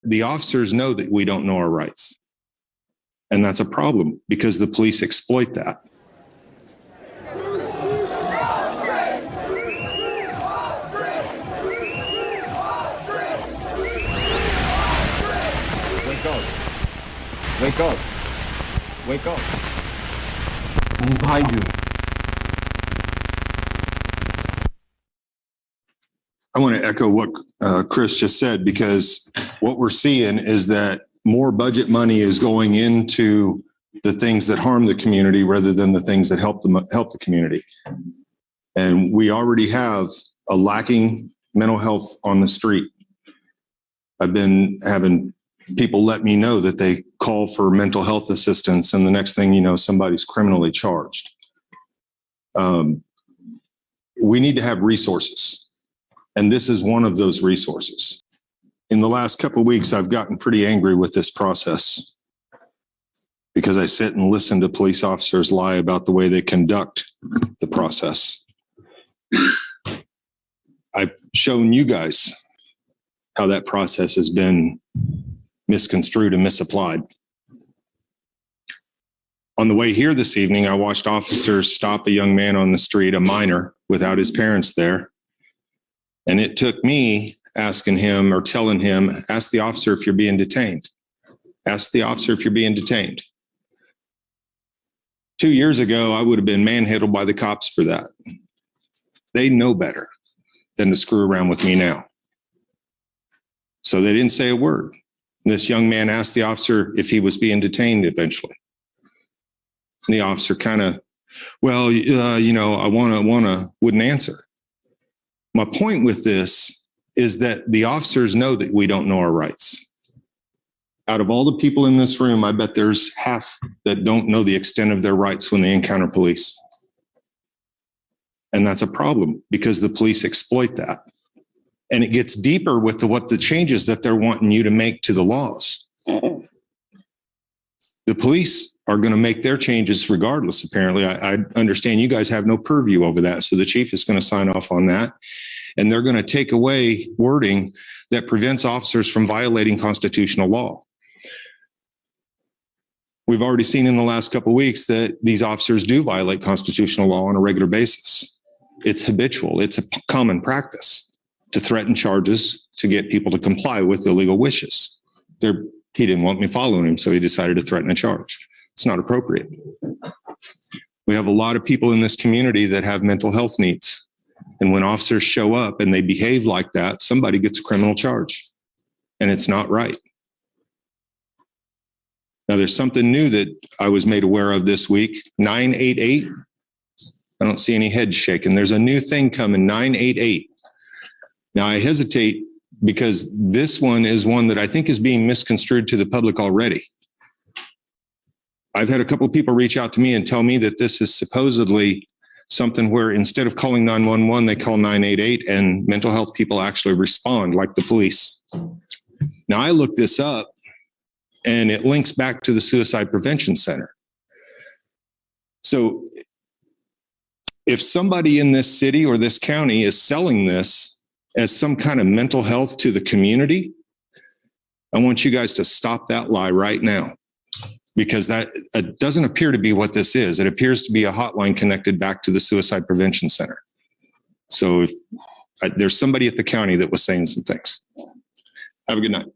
The officers know that we don't know our rights. And that's a problem because the police exploit that. Wake up. Wake up. Wake up. He's behind you. I want to echo what Chris just said, because what we're seeing is that more budget money is going into the things that harm the community rather than the things that help the community. And we already have a lacking mental health on the street. I've been having people let me know that they call for mental health assistance, and the next thing you know, somebody's criminally charged. We need to have resources, and this is one of those resources. In the last couple of weeks, I've gotten pretty angry with this process because I sit and listen to police officers lie about the way they conduct the process. I've shown you guys how that process has been misconstrued and misapplied. On the way here this evening, I watched officers stop a young man on the street, a minor, without his parents there. And it took me asking him or telling him, ask the officer if you're being detained. Ask the officer if you're being detained. 2 years ago, I would have been manhandled by the cops for that. They know better than to screw around with me now. So they didn't say a word. This young man asked the officer if he was being detained eventually. And the officer kind of, well, I wouldn't answer. My point with this is that the officers know that we don't know our rights. Out of all the people in this room, I bet there's half that don't know the extent of their rights when they encounter police. And that's a problem because the police exploit that. And it gets deeper with what the changes that they're wanting you to make to the laws. The police are going to make their changes regardless, apparently. I understand you guys have no purview over that, so the chief is going to sign off on that. And they're going to take away wording that prevents officers from violating constitutional law. We've already seen in the last couple of weeks that these officers do violate constitutional law on a regular basis. It's habitual. It's a common practice to threaten charges to get people to comply with illegal wishes. He didn't want me following him, so he decided to threaten a charge. It's not appropriate. We have a lot of people in this community that have mental health needs. And when officers show up and they behave like that, somebody gets a criminal charge. And it's not right. Now, there's something new that I was made aware of this week, 988. I don't see any heads shaking. There's a new thing coming, 988. Now, I hesitate because this one is one that I think is being misconstrued to the public already. I've had a couple of people reach out to me and tell me that this is supposedly something where instead of calling 911, they call 988 and mental health people actually respond like the police. Now, I looked this up and it links back to the Suicide Prevention Center. So if somebody in this city or this county is selling this as some kind of mental health to the community, I want you guys to stop that lie right now, because that doesn't appear to be what this is. It appears to be a hotline connected back to the Suicide Prevention Center. So there's somebody at the county that was saying some things. Have a good night.